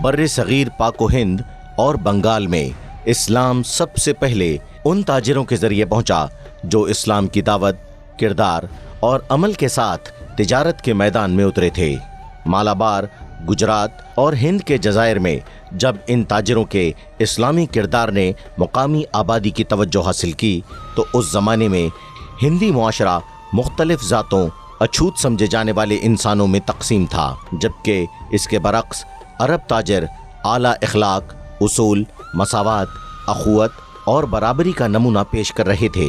بر صغیر پاک و ہند اور بنگال میں اسلام سب سے پہلے ان تاجروں کے ذریعے پہنچا جو اسلام کی دعوت، کردار اور عمل کے ساتھ تجارت کے میدان میں اترے تھے۔ مالابار، گجرات اور ہند کے جزائر میں جب ان تاجروں کے اسلامی کردار نے مقامی آبادی کی توجہ حاصل کی تو اس زمانے میں ہندی معاشرہ مختلف ذاتوں، اچھوت سمجھے جانے والے انسانوں میں تقسیم تھا، جبکہ اس کے برعکس عرب تاجر اعلیٰ اخلاق، اصول، مساوات، اخوت اور برابری کا نمونہ پیش کر رہے تھے۔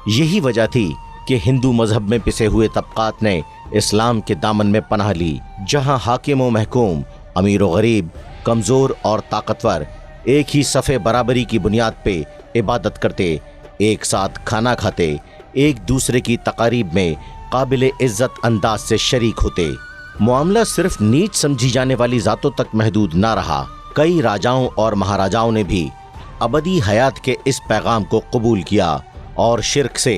یہی وجہ تھی کہ ہندو مذہب میں پسے ہوئے طبقات نے اسلام کے دامن میں پناہ لی، جہاں حاکم و محکوم، امیر و غریب، کمزور اور طاقتور ایک ہی صف برابری کی بنیاد پہ عبادت کرتے، ایک ساتھ کھانا کھاتے، ایک دوسرے کی تقاریب میں قابل عزت انداز سے شریک ہوتے۔ معاملہ صرف نیچ سمجھی جانے والی ذاتوں تک محدود نہ رہا، کئی راجاؤں اور مہاراجاؤں نے بھی ابدی حیات کے اس پیغام کو قبول کیا اور شرک سے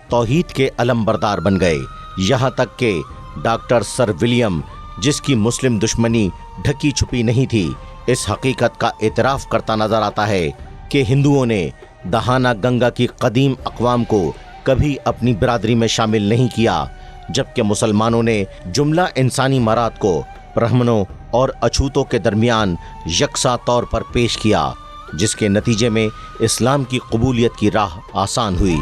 توحید کے علم بردار بن گئے، یہاں تک کہ ڈاکٹر سر ولیم، جس کی مسلم دشمنی ڈھکی چھپی نہیں تھی، اس حقیقت کا اعتراف کرتا نظر آتا ہے کہ ہندوؤں نے دہانا گنگا کی قدیم اقوام کو کبھی اپنی برادری میں شامل نہیں کیا، جبکہ مسلمانوں نے جملہ انسانی مراد کو برہمنوں اور اچھوتوں کے درمیان یکساں طور پر پیش کیا، جس کے نتیجے میں اسلام کی قبولیت کی راہ آسان ہوئی۔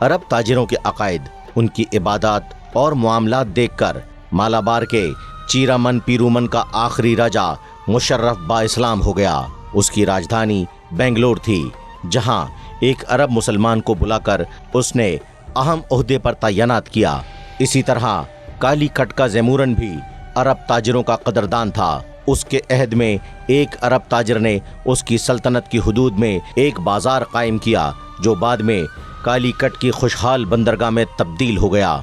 عرب تاجروں کے عقائد، ان کی عبادات اور معاملات دیکھ کر مالابار کے چیرامن پیرومن کا آخری راجہ مشرف با اسلام ہو گیا۔ اس کی راجدھانی بنگلور تھی، جہاں ایک عرب مسلمان کو بلا کر اس نے اہم عہدے پر تعینات کیا۔ اسی طرح کالی کٹ کا زیمورن بھی عرب تاجروں کا قدردان تھا۔ اس کے عہد میں ایک عرب تاجر نے اس کی سلطنت کی حدود میں ایک بازار قائم کیا، جو بعد میں کالی کٹ کی خوشحال بندرگاہ میں تبدیل ہو گیا۔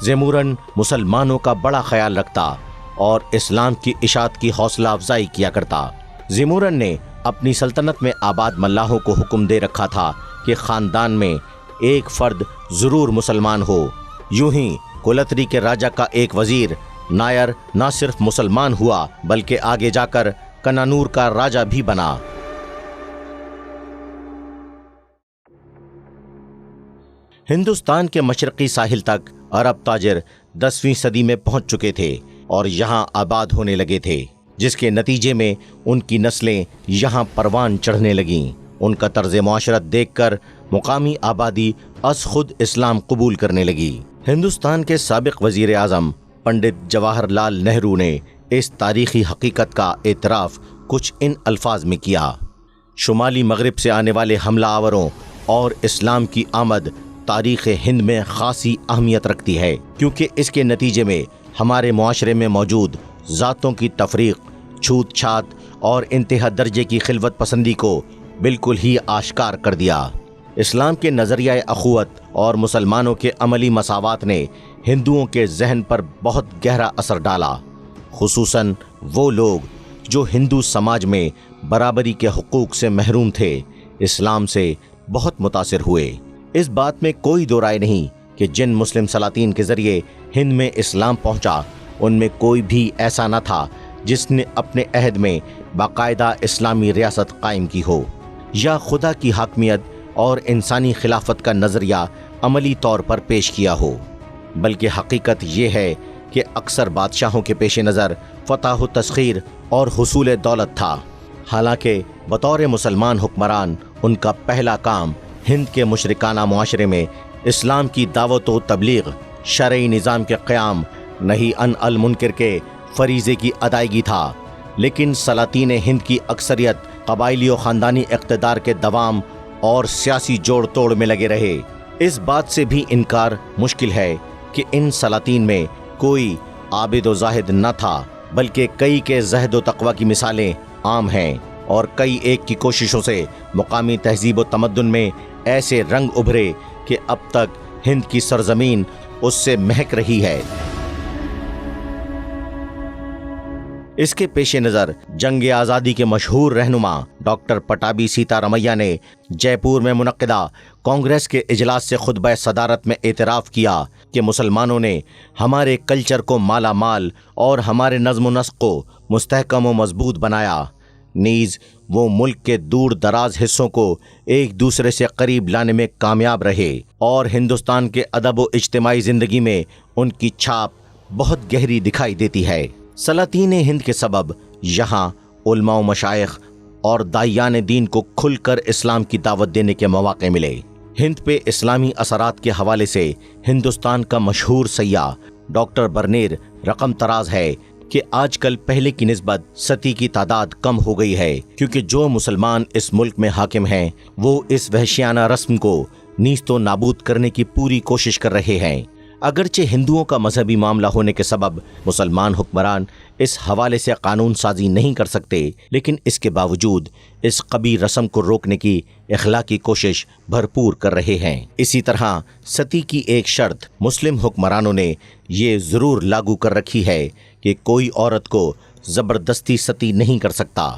زیمورن مسلمانوں کا بڑا خیال رکھتا اور اسلام کی اشاعت کی حوصلہ افزائی کیا کرتا۔ زیمورن نے اپنی سلطنت میں آباد ملاحوں کو حکم دے رکھا تھا کہ خاندان میں ایک فرد ضرور مسلمان ہو۔ یوں ہی کولتری کے راجہ کا ایک وزیر نائر نہ صرف مسلمان ہوا بلکہ آگے جا کر کنانور کا راجہ بھی بنا۔ ہندوستان کے مشرقی ساحل تک عرب تاجر 10ویں صدی میں پہنچ چکے تھے اور یہاں آباد ہونے لگے تھے، جس کے نتیجے میں ان کی نسلیں یہاں پروان چڑھنے لگیں۔ ان کا طرز معاشرت دیکھ کر مقامی آبادی از خود اسلام قبول کرنے لگی۔ ہندوستان کے سابق وزیر اعظم پنڈت جواہر لال نہرو نے اس تاریخی حقیقت کا اعتراف کچھ ان الفاظ میں کیا: شمالی مغرب سے آنے والے حملہ آوروں اور اسلام کی آمد تاریخ ہند میں خاصی اہمیت رکھتی ہے، کیونکہ اس کے نتیجے میں ہمارے معاشرے میں موجود ذاتوں کی تفریق، چھوت چھات اور انتہا درجے کی خلوت پسندی کو بالکل ہی آشکار کر دیا۔ اسلام کے نظریہ اخوت اور مسلمانوں کے عملی مساوات نے ہندوؤں کے ذہن پر بہت گہرا اثر ڈالا، خصوصاً وہ لوگ جو ہندو سماج میں برابری کے حقوق سے محروم تھے، اسلام سے بہت متاثر ہوئے۔ اس بات میں کوئی دو رائے نہیں کہ جن مسلم سلاطین کے ذریعے ہند میں اسلام پہنچا، ان میں کوئی بھی ایسا نہ تھا جس نے اپنے عہد میں باقاعدہ اسلامی ریاست قائم کی ہو یا خدا کی حاکمیت اور انسانی خلافت کا نظریہ عملی طور پر پیش کیا ہو، بلکہ حقیقت یہ ہے کہ اکثر بادشاہوں کے پیش نظر فتح و تسخیر اور حصول دولت تھا، حالانکہ بطور مسلمان حکمران ان کا پہلا کام ہند کے مشرکانہ معاشرے میں اسلام کی دعوت و تبلیغ، شرعی نظام کے قیام، نہی عن المنکر کے فریضے کی ادائیگی تھا۔ لیکن سلاطین ہند کی اکثریت قبائلی و خاندانی اقتدار کے دوام اور سیاسی جوڑ توڑ میں لگے رہے۔ اس بات سے بھی انکار مشکل ہے کہ ان سلاطین میں کوئی عابد و زاہد نہ تھا، بلکہ کئی کے زہد و تقوی کی مثالیں عام ہیں، اور کئی ایک کی کوششوں سے مقامی تہذیب و تمدن میں ایسے رنگ ابھرے کہ اب تک ہند کی سرزمین اس سے مہک رہی ہے۔ اس کے پیش نظر جنگ آزادی کے مشہور رہنما ڈاکٹر پٹابی سیتا رمیا نے جے پور میں منعقدہ کانگریس کے اجلاس سے خطبہ صدارت میں اعتراف کیا کہ مسلمانوں نے ہمارے کلچر کو مالا مال اور ہمارے نظم و نسق کو مستحکم و مضبوط بنایا، نیز وہ ملک کے دور دراز حصوں کو ایک دوسرے سے قریب لانے میں کامیاب رہے اور ہندوستان کے ادب و اجتماعی زندگی میں ان کی چھاپ بہت گہری دکھائی دیتی ہے۔ سلاطین ہند کے سبب یہاں علماء و مشائخ اور داعیان دین کو کھل کر اسلام کی دعوت دینے کے مواقع ملے۔ ہند پہ اسلامی اثرات کے حوالے سے ہندوستان کا مشہور سیاح ڈاکٹر برنیر رقم تراز ہے کہ آج کل پہلے کی نسبت ستی کی تعداد کم ہو گئی ہے، کیونکہ جو مسلمان اس ملک میں حاکم ہیں وہ اس وحشیانہ رسم کو نیست و نابود کرنے کی پوری کوشش کر رہے ہیں۔ اگرچہ ہندوؤں کا مذہبی معاملہ ہونے کے سبب مسلمان حکمران اس حوالے سے قانون سازی نہیں کر سکتے، لیکن اس کے باوجود اس قبیح رسم کو روکنے کی اخلاقی کوشش بھرپور کر رہے ہیں۔ اسی طرح ستی کی ایک شرط مسلم حکمرانوں نے یہ ضرور لاگو کر رکھی ہے کہ کوئی عورت کو زبردستی ستی نہیں کر سکتا۔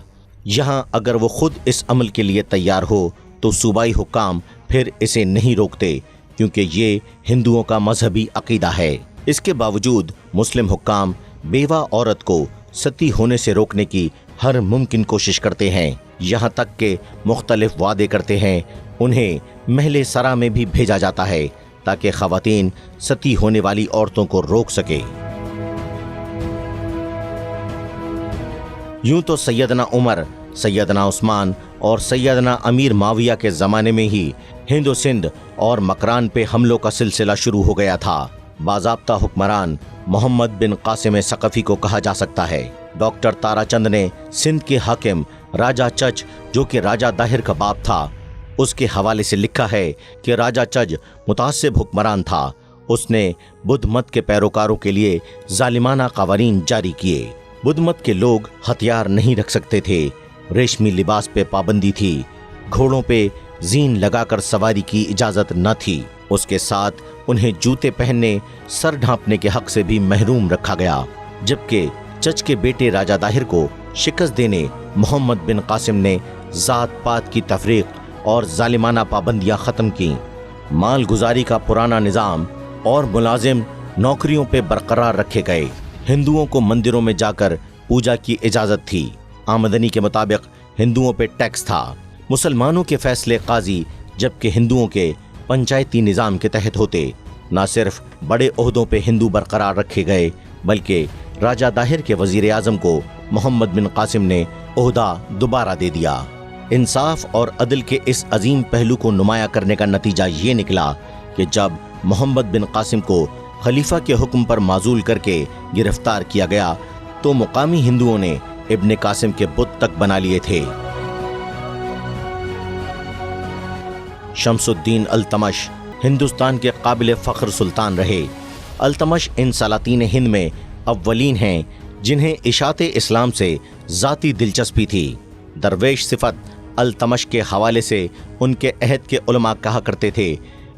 یہاں اگر وہ خود اس عمل کے لیے تیار ہو تو صوبائی حکام پھر اسے نہیں روکتے، کیونکہ یہ ہندوؤں کا مذہبی عقیدہ ہے۔ اس کے باوجود مسلم حکام بیوہ عورت کو ستی ہونے سے روکنے کی ہر ممکن کوشش کرتے ہیں، یہاں تک کہ مختلف وعدے کرتے ہیں۔ انہیں محل سرا میں بھی بھیجا جاتا ہے تاکہ خواتین ستی ہونے والی عورتوں کو روک سکے۔ یوں تو سیدنا عمر، سیدنا عثمان اور سیدنا امیر معاویہ کے زمانے میں ہی ہند و سندھ اور مکران پہ حملوں کا سلسلہ شروع ہو گیا تھا۔ باضابطہ حکمران محمد بن قاسم ثقفی کو کہا جا سکتا ہے۔ ڈاکٹر تارا چند نے سندھ کے حاکم راجہ چچ، جو کہ راجہ داہر کا باپ تھا، اس کے حوالے سے لکھا ہے کہ راجہ چچ متعصب حکمران تھا۔ اس نے بدھ مت کے پیروکاروں کے لیے ظالمانہ قوانین جاری کیے۔ بدھ مت کے لوگ ہتھیار نہیں رکھ سکتے تھے، ریشمی لباس پہ پابندی تھی، گھوڑوں پہ زین لگا کر سواری کی اجازت نہ تھی، اس کے ساتھ انہیں جوتے پہننے، سر ڈھانپنے کے حق سے بھی محروم رکھا گیا۔ جبکہ چچ کے بیٹے راجہ داہر کو شکست دینے محمد بن قاسم نے ذات پات کی تفریق اور ظالمانہ پابندیاں ختم کیں۔ مال گزاری کا پرانا نظام اور ملازم نوکریوں پہ برقرار رکھے گئے۔ ہندوؤں کو مندروں میں جا کر پوجا کی اجازت تھی۔ آمدنی کے مطابق ہندوؤں پہ ٹیکس تھا۔ مسلمانوں کے فیصلے قاضی جبکہ ہندوؤں کے پنچایتی نظام کے تحت ہوتے۔ نہ صرف بڑے عہدوں پہ ہندو برقرار رکھے گئے بلکہ راجہ داہر کے وزیر اعظم کو محمد بن قاسم نے عہدہ دوبارہ دے دیا۔ انصاف اور عدل کے اس عظیم پہلو کو نمایاں کرنے کا نتیجہ یہ نکلا کہ جب محمد بن قاسم کو خلیفہ کے حکم پر معزول کر کے گرفتار کیا گیا تو مقامی ہندوؤں نے ابن قاسم کے بت تک بنا لیے تھے۔ شمس الدین التمش ہندوستان کے قابل فخر سلطان رہے۔ التمش ان سلاطین ہند میں اولین ہیں جنہیں اشاعت اسلام سے ذاتی دلچسپی تھی۔ درویش صفت التمش کے حوالے سے ان کے عہد کے علماء کہا کرتے تھے،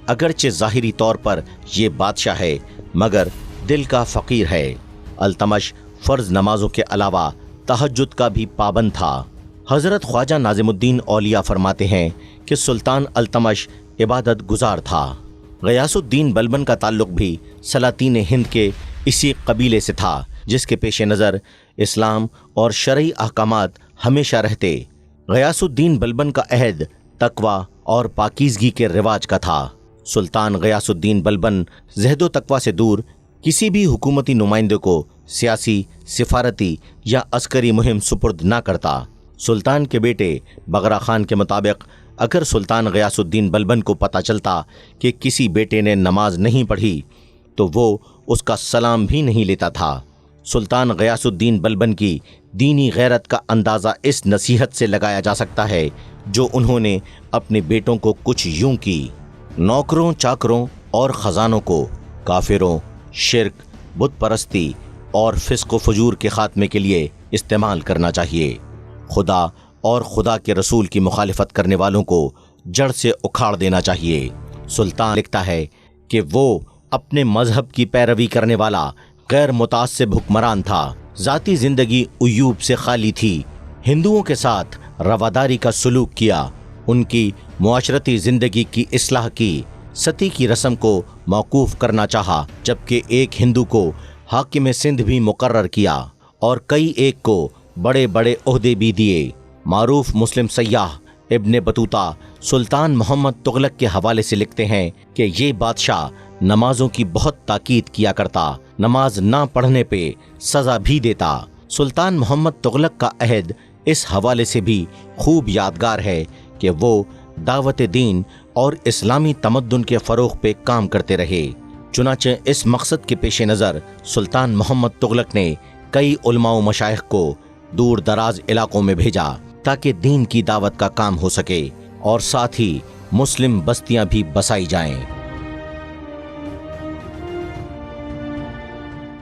اگرچہ ظاہری طور پر یہ بادشاہ ہے مگر دل کا فقیر ہے۔ التمش فرض نمازوں کے علاوہ تہجد کا بھی پابند تھا۔ حضرت خواجہ ناظم الدین اولیاء فرماتے ہیں کہ سلطان التمش عبادت گزار تھا۔ غیاث الدین بلبن کا تعلق بھی سلاطین ہند کے اسی قبیلے سے تھا، جس کے پیش نظر اسلام اور شرعی احکامات ہمیشہ رہتے۔ غیاث الدین بلبن کا عہد تقوی اور پاکیزگی کے رواج کا تھا۔ سلطان غیاث الدین بلبن زہد و تقوی سے دور کسی بھی حکومتی نمائندے کو سیاسی، سفارتی یا عسکری مہم سپرد نہ کرتا۔ سلطان کے بیٹے بغرا خان کے مطابق اگر سلطان غیاث الدین بلبن کو پتہ چلتا کہ کسی بیٹے نے نماز نہیں پڑھی تو وہ اس کا سلام بھی نہیں لیتا تھا۔ سلطان غیاث الدین بلبن کی دینی غیرت کا اندازہ اس نصیحت سے لگایا جا سکتا ہے جو انہوں نے اپنے بیٹوں کو کچھ یوں کی: نوکروں، چاکروں اور خزانوں کو کافروں، شرک، بت پرستی اور فسق و فجور کے خاتمے کے لیے استعمال کرنا چاہیے۔ خدا اور خدا کے رسول کی مخالفت کرنے والوں کو جڑ سے اکھاڑ دینا چاہیے۔ سلطان لکھتا ہے کہ وہ اپنے مذہب کی پیروی کرنے والا غیر متعصب حکمران تھا، ذاتی زندگی عیوب سے خالی تھی، ہندوؤں کے ساتھ رواداری کا سلوک کیا، ان کی معاشرتی زندگی کی اصلاح کی، ستی کی رسم کو موقوف کرنا چاہا، جبکہ ایک ہندو کو حاکم سندھ بھی مقرر کیا اور کئی ایک کو بڑے بڑے عہدے بھی دیے۔ معروف مسلم سیاح ابن بطوطہ سلطان محمد تغلق کے حوالے سے لکھتے ہیں کہ یہ بادشاہ نمازوں کی بہت تاکید کیا کرتا، نماز نہ پڑھنے پہ سزا بھی دیتا۔ سلطان محمد تغلق کا عہد اس حوالے سے بھی خوب یادگار ہے کہ وہ دعوت دین اور اسلامی تمدن کے فروغ پہ کام کرتے رہے۔ چنانچہ اس مقصد کے پیش نظر سلطان محمد تغلق نے کئی علماء و مشائخ کو دور دراز علاقوں میں بھیجا تاکہ دین کی دعوت کا کام ہو سکے اور ساتھ ہی مسلم بستیاں بھی بسائی جائیں۔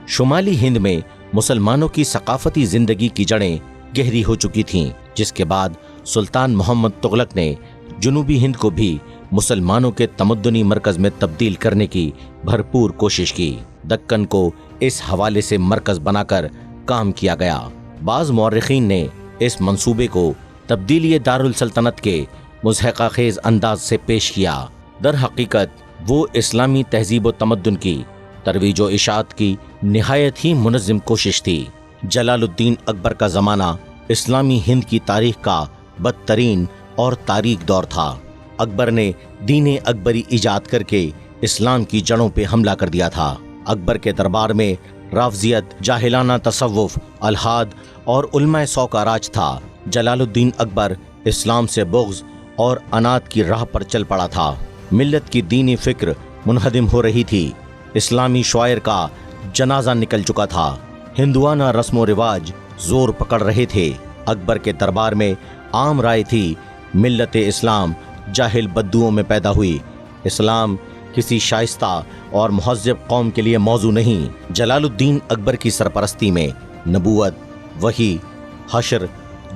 شمالی ہند میں مسلمانوں کی ثقافتی زندگی کی جڑیں گہری ہو چکی تھیں، جس کے بعد سلطان محمد تغلق نے جنوبی ہند کو بھی مسلمانوں کے تمدنی مرکز میں تبدیل کرنے کی بھرپور کوشش کی۔ دکن کو اس حوالے سے مرکز بنا کر کام کیا گیا۔ بعض مورخین نے اس منصوبے کو تبدیلی دارالسلطنت کے مضحکہ خیز انداز سے پیش کیا۔ در حقیقت وہ اسلامی تہذیب و تمدن کی ترویج و اشاعت کی نہایت ہی منظم کوشش تھی۔ جلال الدین اکبر کا زمانہ اسلامی ہند کی تاریخ کا بدترین اور تاریک دور تھا۔ اکبر نے دین اکبری ایجاد کر کے اسلام کی جڑوں پہ حملہ کر دیا تھا۔ اکبر کے دربار میں رافضیت، جاہلانہ تصوف، الحاد اور علماء سو کا راج تھا۔ جلال الدین اکبر اسلام سے بغض اور انات کی راہ پر چل پڑا تھا۔ ملت کی دینی فکر منہدم ہو رہی تھی۔ اسلامی شعائر کا جنازہ نکل چکا تھا۔ ہندوانہ رسم و رواج زور پکڑ رہے تھے۔ اکبر کے دربار میں عام رائے تھی، ملت اسلام جاہل بدوؤں میں پیدا ہوئی، اسلام کسی شائستہ اور مہذب قوم کے لیے موضوع نہیں۔ جلال الدین اکبر کی سرپرستی میں نبوت، وحی، حشر،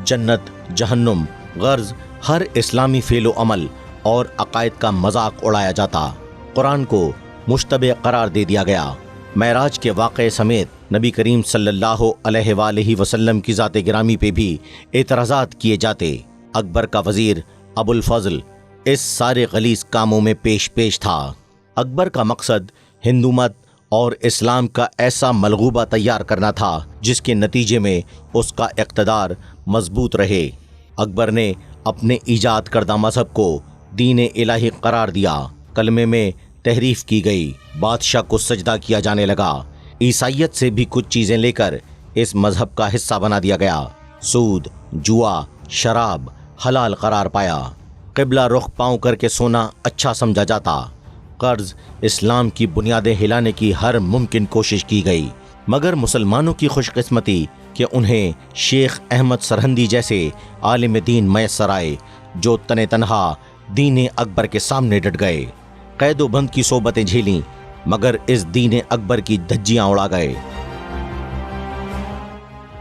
جنت، جہنم، غرض ہر اسلامی فعل و عمل اور عقائد کا مذاق اڑایا جاتا۔ قرآن کو مشتبہ قرار دے دیا گیا۔ معراج کے واقعے سمیت نبی کریم صلی اللہ علیہ وآلہ وسلم کی ذات گرامی پہ بھی اعتراضات کیے جاتے۔ اکبر کا وزیر ابو الفضل اس سارے غلیظ کاموں میں پیش تھا۔ اکبر کا مقصد ہندو مت اور اسلام کا ایسا ملغوبہ تیار کرنا تھا جس کے نتیجے میں اس کا اقتدار مضبوط رہے۔ اکبر نے اپنے ایجاد کردہ مذہب کو دین الہی قرار دیا۔ کلمے میں تحریف کی گئی، بادشاہ کو سجدہ کیا جانے لگا۔ عیسائیت سے بھی کچھ چیزیں لے کر اس مذہب کا حصہ بنا دیا گیا۔ سود، جوا، شراب حلال قرار پایا۔ قبلہ رخ پاؤں کر کے سونا اچھا سمجھا جاتا۔ قرض، اسلام کی بنیادیں ہلانے کی ہر ممکن کوشش کی گئی، مگر مسلمانوں کی خوش قسمتی کہ انہیں شیخ احمد سرہندی جیسے عالم دین میسر آئے جو تنہا دین اکبر کے سامنے ڈٹ گئے۔ قید و بند کی صحبتیں جھیلیں مگر اس دین اکبر کی دھجیاں اڑا گئے۔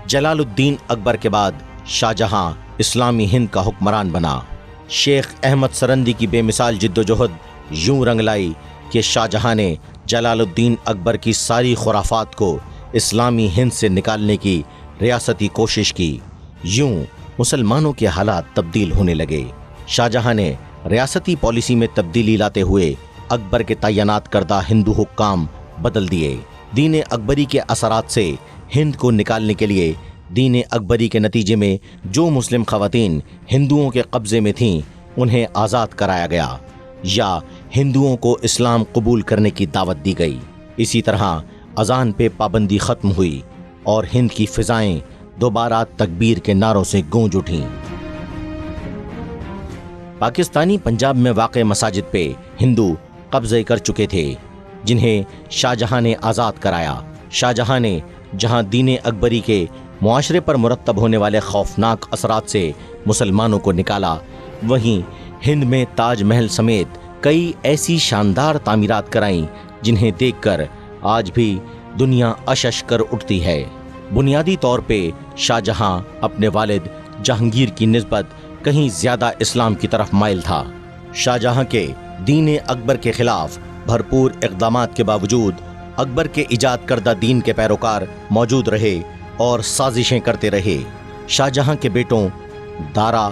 جلال الدین اکبر کے بعد شاہ جہاں اسلامی ہند کا حکمران بنا۔ شیخ احمد سرہندی کی بے مثال جد و جہد یوں رنگ لائی کہ شاہ جہاں نے جلال الدین اکبر کی ساری خرافات کو اسلامی ہند سے نکالنے کی ریاستی کوشش کی۔ یوں مسلمانوں کے حالات تبدیل ہونے لگے۔ شاہ جہاں نے ریاستی پالیسی میں تبدیلی لاتے ہوئے اکبر کے تعینات کردہ ہندو حکام بدل دیے۔ دین اکبری کے اثرات سے ہند کو نکالنے کے لیے دین اکبری کے نتیجے میں جو مسلم خواتین ہندوؤں کے قبضے میں تھیں انہیں آزاد کرایا گیا یا ہندوؤں کو اسلام قبول کرنے کی دعوت دی گئی۔ اسی طرح اذان پہ پابندی ختم ہوئی اور ہند کی فضائیں دوبارہ تکبیر کے نعروں سے گونج اٹھیں۔ پاکستانی پنجاب میں واقع مساجد پہ ہندو قبضے کر چکے تھے جنہیں شاہ جہاں نے آزاد کرایا۔ شاہ جہاں نے جہاں دین اکبری کے معاشرے پر مرتب ہونے والے خوفناک اثرات سے مسلمانوں کو نکالا، وہیں ہند میں تاج محل سمیت کئی ایسی شاندار تعمیرات کرائیں جنہیں دیکھ کر آج بھی دنیا اشش کر اٹھتی ہے۔ بنیادی طور پہ شاہ جہاں اپنے والد جہانگیر کی نسبت کہیں زیادہ اسلام کی طرف مائل تھا۔ شاہ جہاں کے دین اکبر کے خلاف بھرپور اقدامات کے باوجود اکبر کے ایجاد کردہ دین کے پیروکار موجود رہے اور سازشیں کرتے رہے۔ شاہ جہاں کے بیٹوں دارا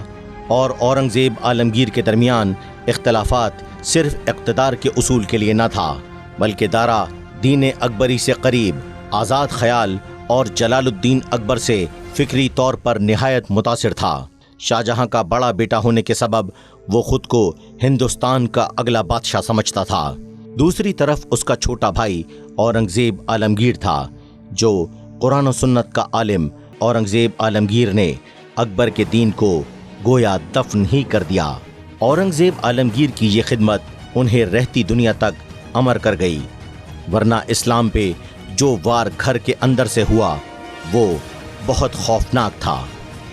اور اورنگزیب عالمگیر کے درمیان اختلافات صرف اقتدار کے اصول کے لیے نہ تھا، بلکہ دارا دین اکبری سے قریب، آزاد خیال اور جلال الدین اکبر سے فکری طور پر نہایت متاثر تھا۔ شاہ جہاں کا بڑا بیٹا ہونے کے سبب وہ خود کو ہندوستان کا اگلا بادشاہ سمجھتا تھا۔ دوسری طرف اس کا چھوٹا بھائی اورنگزیب عالمگیر تھا، جو قرآن و سنت کا عالم اورنگزیب عالمگیر نے اکبر کے دین کو گویا دفن ہی کر دیا۔ اورنگزیب عالمگیر کی یہ خدمت انہیں رہتی دنیا تک امر کر گئی، ورنہ اسلام پہ جو وار گھر کے اندر سے ہوا وہ بہت خوفناک تھا،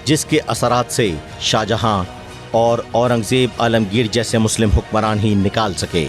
جس کے اثرات سے شاہ جہاں اور اورنگزیب عالمگیر جیسے مسلم حکمران ہی نکال سکے۔